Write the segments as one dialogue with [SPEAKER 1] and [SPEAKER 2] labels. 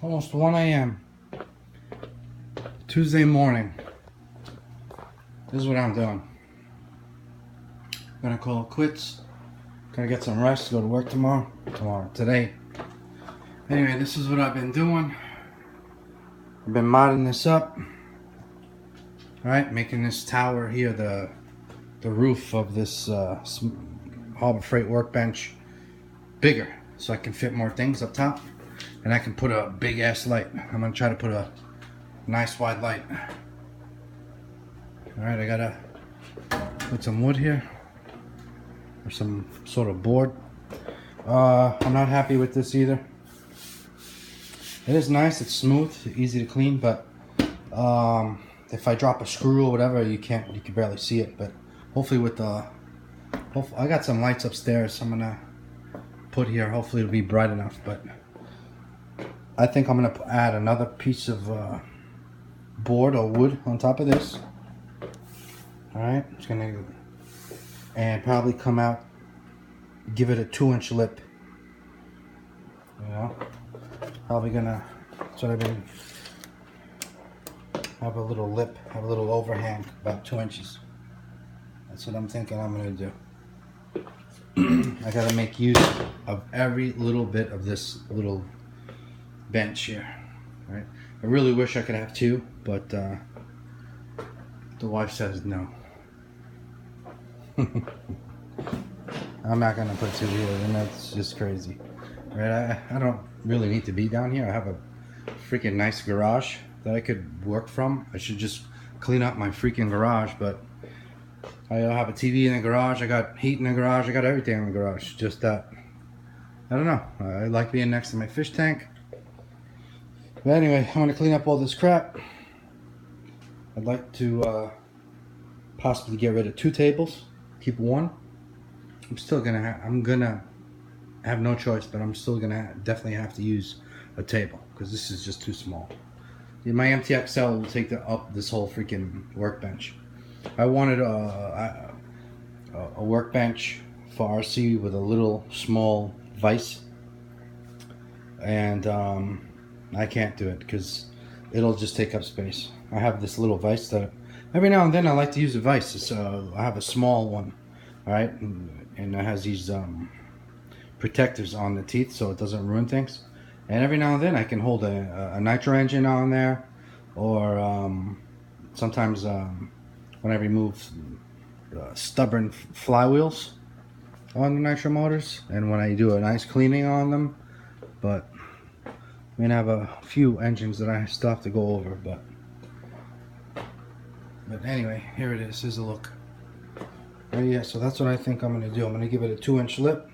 [SPEAKER 1] Almost 1 a.m. Tuesday morning. This is what I'm doing. Gonna call it quits. Gonna get some rest, go to work today. Anyway, this is what I've been doing. I've been modding this up. Alright, making this tower here the roof of this Harbor Freight workbench bigger, so I can fit more things up top, and I can put a big ass light. I'm gonna try to put a nice wide light. Alright, I gotta put some wood here, or some sort of board. I'm not happy with this either. It is nice, it's smooth, easy to clean, but if I drop a screw or whatever, you can barely see it. But hopefully with the, I got some lights upstairs I'm gonna put here. Hopefully it'll be bright enough. But I think I'm gonna add another piece of board or wood on top of this. All right, it's gonna, and probably come out, give it a 2-inch lip. You know, probably gonna. That's what I've been. Have a little lip, have a little overhang, about 2 inches. That's what I'm thinking I'm gonna do. I gotta make use of every little bit of this little bench here. Right? I really wish I could have two, but the wife says no. I'm not gonna put two here, and that's just crazy. Right? I don't really need to be down here. I have a freaking nice garage that I could work from. I should just clean up my freaking garage, but I have a TV in the garage, I got heat in the garage, I got everything in the garage. Just that, I don't know, I like being next to my fish tank. But anyway, I'm gonna clean up all this crap. I'd like to possibly get rid of 2 tables, keep 1. I'm gonna have no choice, but I'm still gonna definitely have to use a table, because this is just too small. My MTXL will take up this whole freaking workbench. I wanted a workbench for RC with a little small vise, and I can't do it because it'll just take up space. I have this little vise that every now and then I like to use a vise. So I have a small one, all right, and it has these protectors on the teeth so it doesn't ruin things. And every now and then I can hold a nitro engine on there, or sometimes when I remove stubborn flywheels on the nitro motors, and when I do a nice cleaning on them. But I'm gonna have a few engines that I still have to go over. But anyway, here it is. Here's a look. Yeah, so that's what I think I'm gonna do. I'm gonna give it a 2-inch lip.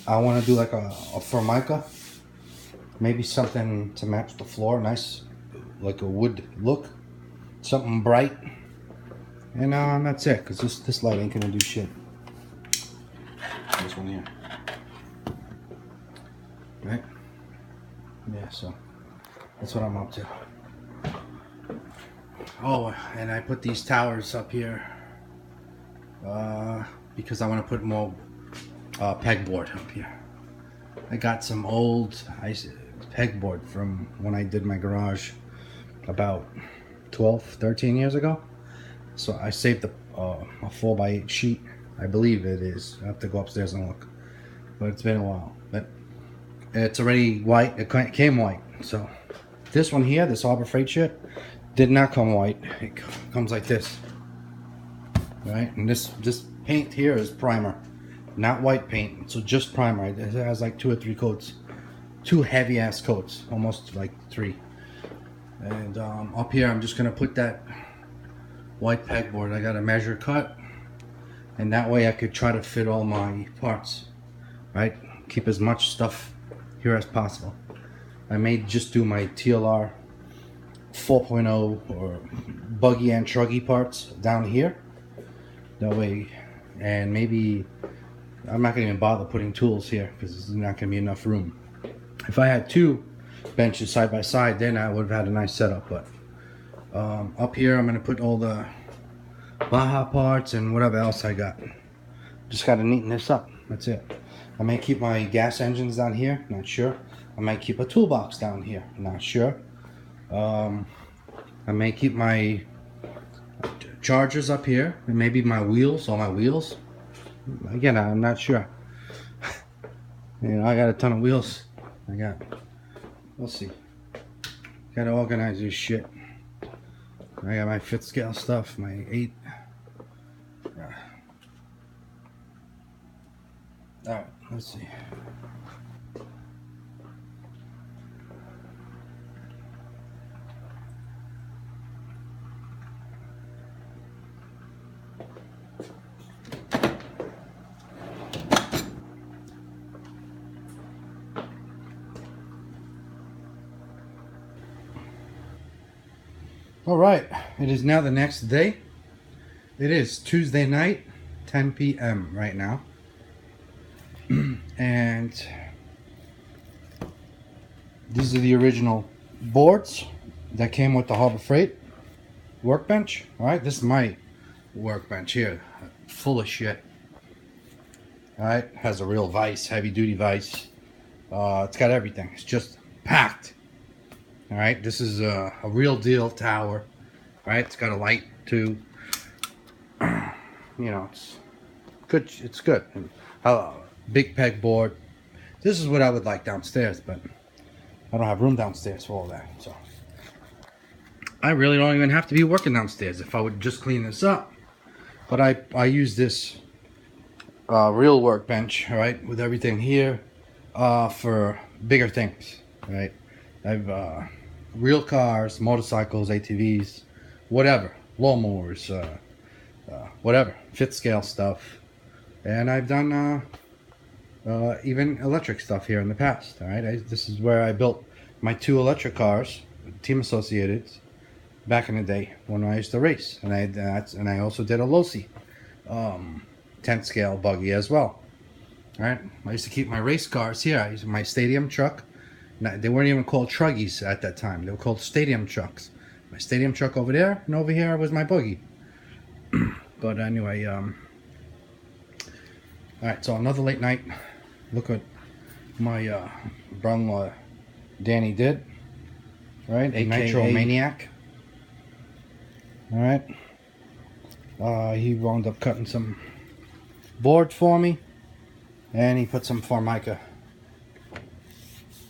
[SPEAKER 1] I want to do like a formica, maybe something to match the floor, nice, like a wood look, something bright, and that's it. Cause this light ain't gonna do shit. This one here, right? Yeah, so that's what I'm up to. Oh, and I put these towers up here because I want to put more pegboard up here. I got some old pegboard from when I did my garage about 13 years ago. So I saved a 4x8 sheet. I believe it is. I have to go upstairs and look. But it's been a while. But it's already white. It came white. So this one here, this Harbor Freight shit, did not come white. It comes like this. Right? And this paint here is primer. Not white paint, so just primer. It has like 2 or 3 coats, 2 heavy ass coats, almost like 3. And up here I'm just gonna put that white pegboard. I got a measure cut, and that way I could try to fit all my parts, right? Keep as much stuff here as possible. I may just do my TLR 4.0 or buggy and truggy parts down here, that way, and maybe I'm not gonna even bother putting tools here because there's not gonna be enough room. If I had 2 benches side by side, then I would have had a nice setup. But up here I'm gonna put all the Baja parts and whatever else I got. Just gotta neaten this up. That's it. I may keep my gas engines down here, not sure. I might keep a toolbox down here. I'm not sure. I may keep my chargers up here, and maybe my wheels, all my wheels. Again, I'm not sure. You know, I got a ton of wheels. We'll see. Gotta organize this shit. I got my 5th scale stuff, my 8. Alright, let's see. All right, it is now the next day. It is Tuesday night, 10 p.m. right now. And these are the original boards that came with the Harbor Freight workbench. All right, this is my workbench here, full of shit. All right, has a real vise, heavy duty vise. It's got everything. It's just packed. All right, this is a real deal tower. All right, it's got a light too. You know, it's good. It's good. Big pegboard. This is what I would like downstairs, but I don't have room downstairs for all that. So I really don't even have to be working downstairs if I would just clean this up. But I use this real workbench, all right, with everything here for bigger things, right? I've real cars, motorcycles, ATVs, whatever, lawnmowers, whatever, 5th scale stuff, and I've done even electric stuff here in the past. All right, this is where I built my 2 electric cars, Team Associated, back in the day when I used to race, and I also did a Losi 10th scale buggy as well. All right, I used to keep my race cars here. I used my stadium truck. They weren't even called truggies at that time. They were called stadium trucks. My stadium truck over there, and over here was my buggy. But anyway, all right, so another late night. Look what my brother-in-law Danny did. All right, a Nitro Maniac. All right, he wound up cutting some boards for me, and he put some Formica.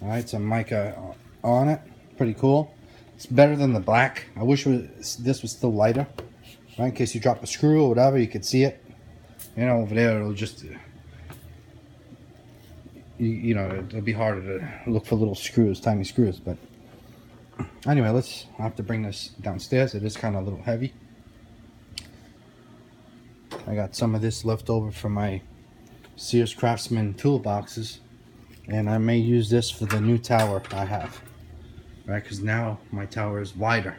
[SPEAKER 1] All right, some mica on it. Pretty cool. It's better than the black. I wish this was still lighter. Right, in case you drop a screw or whatever, you could see it. You know, over there it'll just, you know, it'll be harder to look for little screws, tiny screws. But anyway, I have to bring this downstairs. It is kind of a little heavy. I got some of this left over from my Sears Craftsman toolboxes. And I may use this for the new tower I have, right? Because now my tower is wider,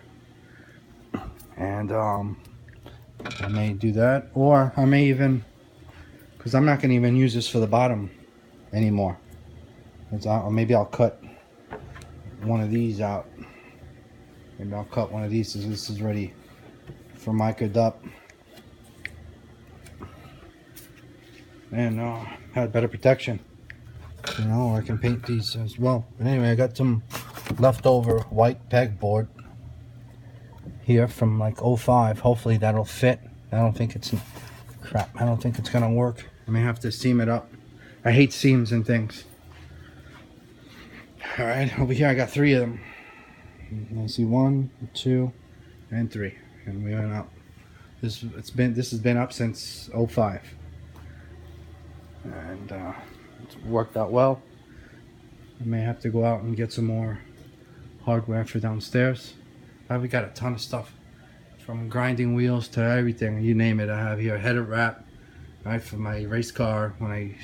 [SPEAKER 1] and I may do that, or I may even, because I'm not going to even use this for the bottom anymore. Maybe I'll cut one of these out. Maybe I'll cut one of these so this is ready for mica'd up, and had better protection. You know, I can paint these as well. But anyway, I got some leftover white pegboard here from like 05. Hopefully that'll fit. I don't think it's crap. I don't think it's gonna work. I may have to seam it up. I hate seams and things. All right, over here I got 3 of them. I see 1, 2, and 3, and we went up. This has been up since 05, and it's worked out well. I may have to go out and get some more hardware for downstairs. We got a ton of stuff, from grinding wheels to everything, you name it. I have here a header wrap, right, for my race car. I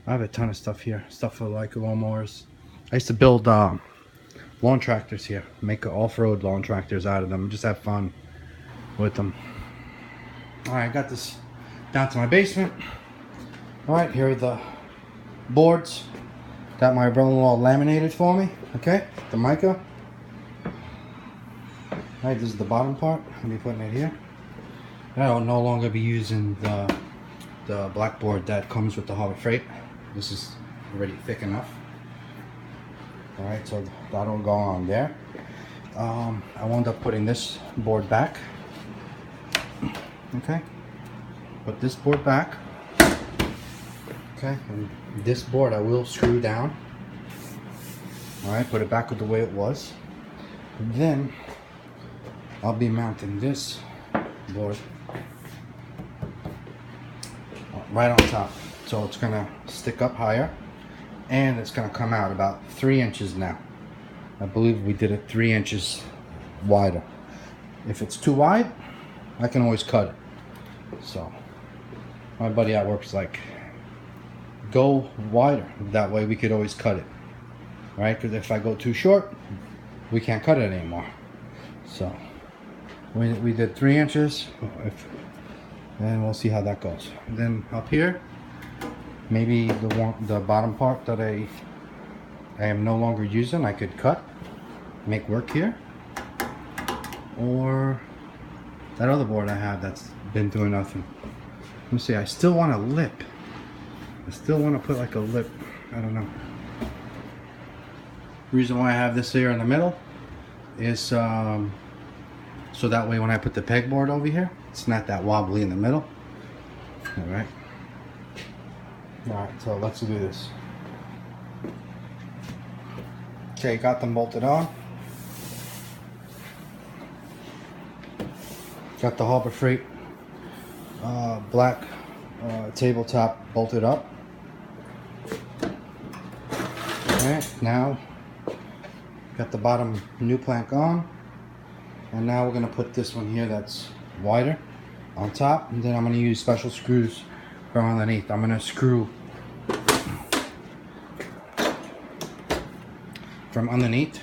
[SPEAKER 1] have a ton of stuff here, stuff for like lawnmowers. I used to build lawn tractors here, make off-road lawn tractors out of them, just have fun with them. All right, I got this down to my basement. All right, here are the boards that my brother-in-law laminated for me. Okay, the mica. All right, this is the bottom part. I'll be putting it here. I'll no longer be using the blackboard that comes with the Harbor Freight. This is already thick enough. All right, so that'll go on there. I wound up putting this board back. Okay, put this board back. Okay, and this board I will screw down. All right, put it back with the way it was. And then I'll be mounting this board right on top, so it's gonna stick up higher, and it's gonna come out about 3 inches now. I believe we did it 3 inches wider. If it's too wide, I can always cut it. So my buddy at work's like, go wider, that way we could always cut it, right? Because if I go too short, we can't cut it anymore. So we did 3 inches, and we'll see how that goes. And then up here, maybe the bottom part that I am no longer using, I could cut, make work here. Or that other board I have that's been doing nothing. Let me see, I still want a lip. I still want to put like a lip. I don't know. Reason why I have this here in the middle is so that way when I put the pegboard over here, it's not that wobbly in the middle. Alright. Alright, so let's do this. Okay, got them bolted on. Got the Harbor Freight black tabletop bolted up. Alright, now got the bottom new plank on, and now we're going to put this one here that's wider on top, and then I'm going to use special screws from underneath. I'm going to screw from underneath.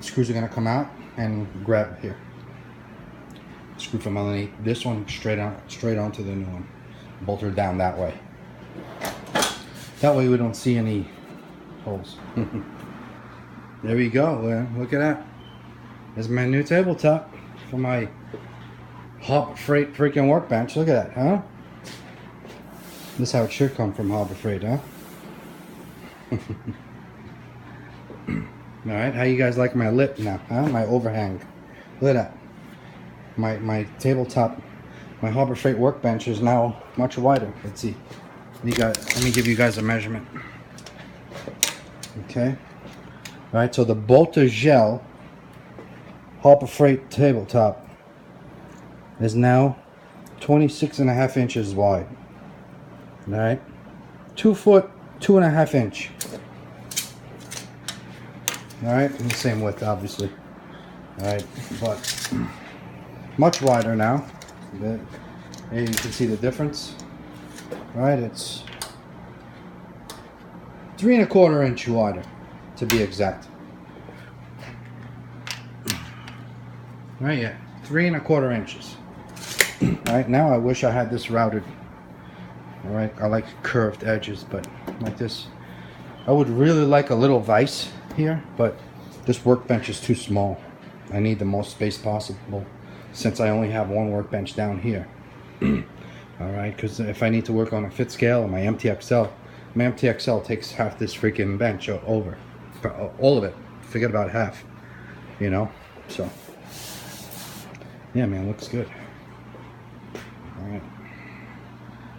[SPEAKER 1] Screws are going to come out and grab here. Screw from underneath. This one straight onto the new one. Bolt her down that way. That way we don't see any holes. There we go. Look at that. There's my new tabletop for my Harbor Freight freaking workbench. Look at that, huh? This is how it should come from Harbor Freight, huh? Alright, how you guys like my lip now, huh? My overhang. Look at that. My tabletop, my Harbor Freight workbench is now much wider. Let's see. Let me give you guys a measurement. Okay. Alright, so the BOTAJELL Harbor Freight tabletop is now 26.5 inches wide. Alright. 2 foot, 2.5 inch. Alright, and the same width obviously. Alright, but much wider now. Here you can see the difference. Right, it's 3¼ inch wider, to be exact. Right, yeah, 3¼ inches. Alright, now I wish I had this routed. Alright, I like curved edges, but like this. I would really like a little vise here, but this workbench is too small. I need the most space possible, since I only have one workbench down here. Alright, because if I need to work on a fit scale or my MTXL takes half this freaking bench over. All of it. Forget about half. You know? So, yeah, man, looks good. Alright.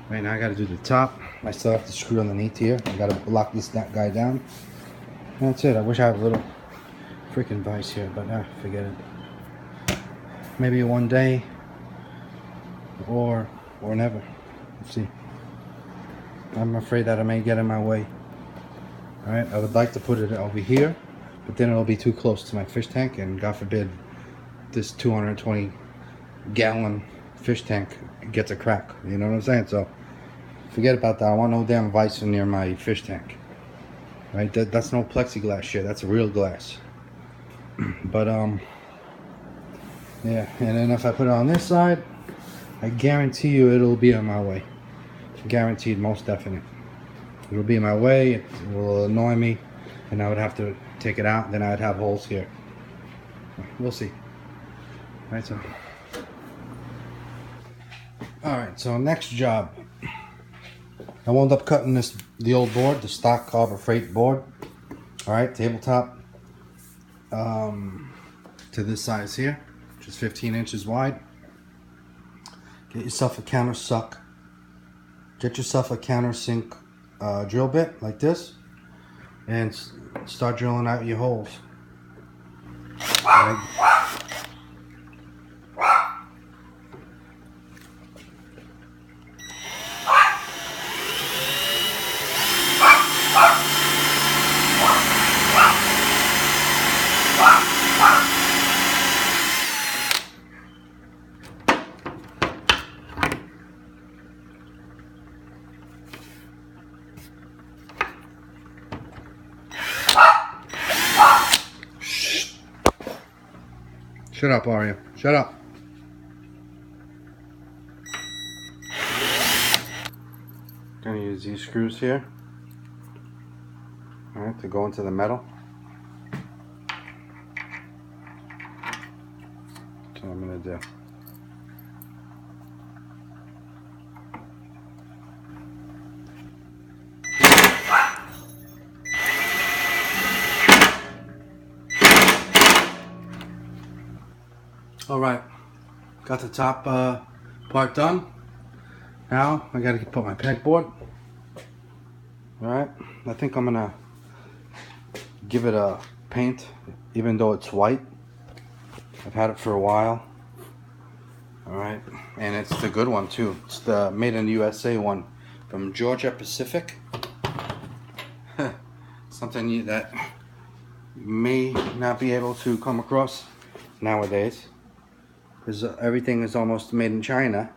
[SPEAKER 1] Right now I gotta do the top. I still have to screw underneath here. I gotta lock that guy down. And that's it. I wish I had a little freaking vise here, but forget it. Maybe one day, or never. Let's see. I'm afraid that I may get in my way. Alright, I would like to put it over here, but then it'll be too close to my fish tank, and God forbid this 220 gallon fish tank gets a crack. You know what I'm saying? So forget about that. I want no damn vise near my fish tank. Right? That's no plexiglass shit. That's real glass. But yeah, and then if I put it on this side, I guarantee you it'll be on my way. Guaranteed, most definite. It'll be in my way, it will annoy me, and I would have to take it out, then I'd have holes here. We'll see. Alright, so. Alright, so next job. I wound up cutting the old board, the stock Harbor Freight board. All right, tabletop to this size here, which is 15 inches wide. Get yourself a countersink drill bit like this, and start drilling out your holes. Right. Shut up, Aria. Shut up. Gonna use these screws here, all right, to go into the metal. That's what I'm gonna do. All right, got the top part done. Now I gotta put my pegboard. All right, I think I'm gonna give it a paint, even though it's white. I've had it for a while. All right, and it's the good one too. It's the Made in the USA one from Georgia Pacific. Something that you may not be able to come across nowadays, because everything is almost made in China.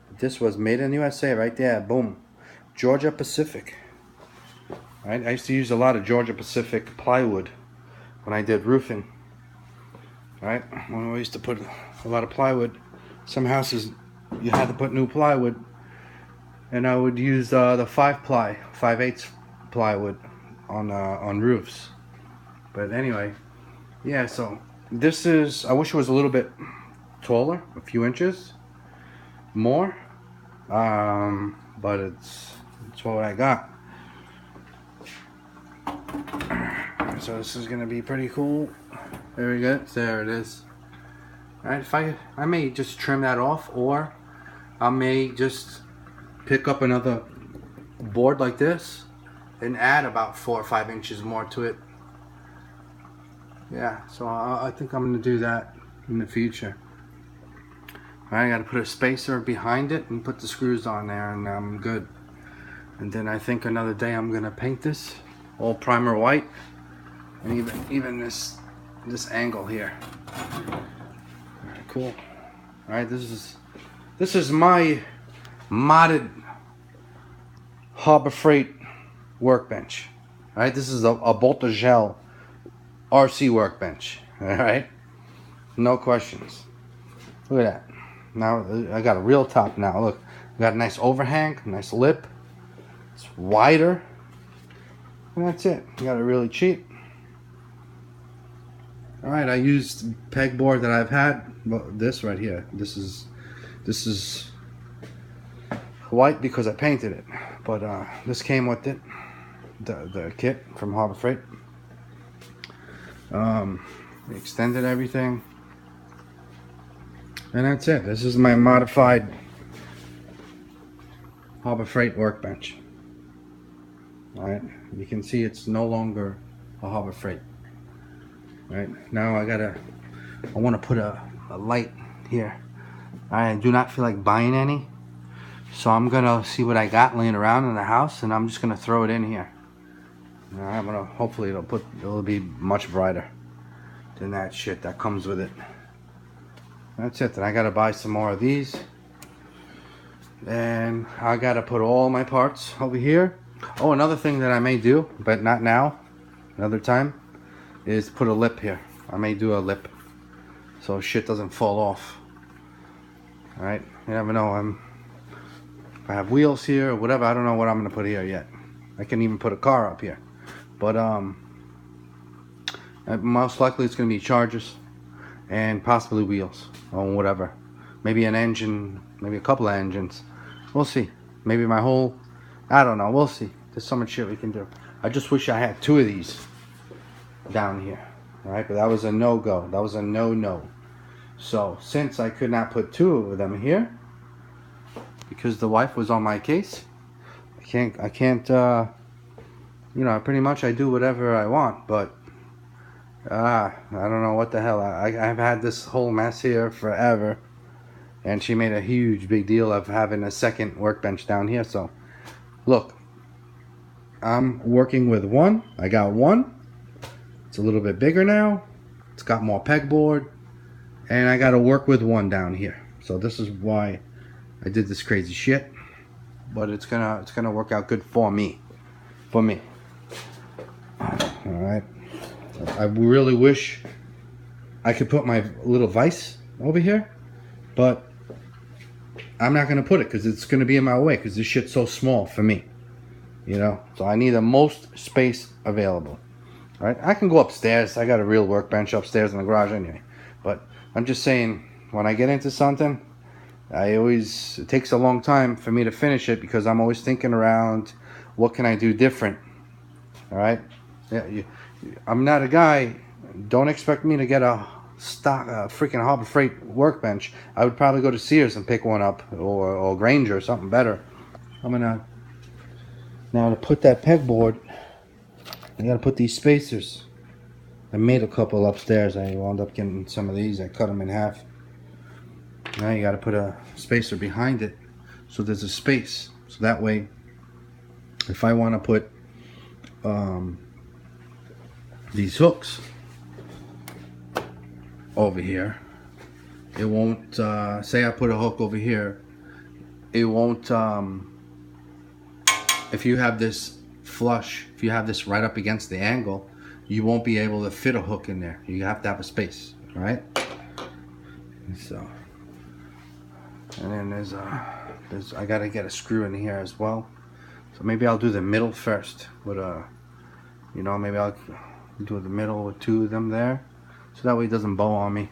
[SPEAKER 1] But this was made in the USA right there. Boom. Georgia Pacific. Right? I used to use a lot of Georgia Pacific plywood when I did roofing. Right? When we used to put a lot of plywood, some houses you had to put new plywood, and I would use the 5/8 plywood on roofs. But anyway, yeah. So this is. I wish it was a little bit taller, a few inches more, but it's what I got. So this is gonna be pretty cool. There we go. There it is. All right, if I may just trim that off, or I may just pick up another board like this and add about 4 or 5 inches more to it. Yeah, so I think I'm gonna do that in the future. I gotta put a spacer behind it and put the screws on there, and I'm good. And then I think another day I'm gonna paint this all primer white, and even this angle here. All right, cool. All right, this is my modded Harbor Freight workbench. All right, this is a BOTAJELL RC workbench. All right, no questions. Look at that. Now I got a real top now. Look, I got a nice overhang, nice lip. It's wider, and that's it. I got it really cheap. All right, I used pegboard that I've had. Well, this right here. This is white because I painted it, but this came with it. The kit from Harbor Freight. We extended everything. And that's it. This is my modified Harbor Freight workbench. Alright, you can see it's no longer a Harbor Freight. Right, now I want to put a light here. I do not feel like buying any, so I'm gonna see what I got laying around in the house, and I'm just gonna throw it in here. I'm gonna, hopefully it'll be much brighter than that shit that comes with it. That's it. Then I gotta buy some more of these, and I gotta put all my parts over here. Oh, another thing that I may do, but not now, another time, is put a lip here. I may do a lip so shit doesn't fall off. All right, you never know. If I have wheels here or whatever, I don't know what I'm gonna put here yet. I can even put a car up here, but most likely it's gonna be chargers and possibly wheels or whatever. Maybe an engine, maybe a couple of engines. We'll see. Maybe I don't know. We'll see. There's so much shit we can do. I just wish I had 2 of these. down here. All right, but that was a no-go. That was a no-no. So since I could not put 2 of them here, because the wife was on my case, I can't, you know, pretty much I do whatever I want, but I don't know what the hell. I've had this whole mess here forever, and she made a huge big deal of having a second workbench down here. So look, I'm working with 1. I got 1. It's a little bit bigger now. It's got more pegboard, and I got to work with 1 down here. So this is why I did this crazy shit, but it's gonna work out good for me. All right. I really wish I could put my little vise over here, but I'm not gonna put it because it's gonna be in my way because this shit's so small for me, you know. So I need the most space available. All right. I can go upstairs. I got a real workbench upstairs in the garage anyway. But I'm just saying, when I get into something, it takes a long time for me to finish it because I'm always thinking around, what can I do different? All right. Yeah, I'm not a guy. Don't expect me to get a freaking Harbor Freight workbench. I would probably go to Sears and pick one up, or Granger or something better. I'm gonna now to put that pegboard. I gotta put these spacers. I made a couple upstairs. I wound up getting some of these. I cut them in half. Now you gotta put a spacer behind it so there's a space. So that way, if I want to put these hooks over here, it won't, say I put a hook over here, it won't, if you have this flush, if you have this right up against the angle, you won't be able to fit a hook in there. You have to have a space, right? So, and then there's I gotta get a screw in here as well. So maybe I'll do the middle first with you know, maybe I'll do the middle with 2 of them there, so that way it doesn't bow on me.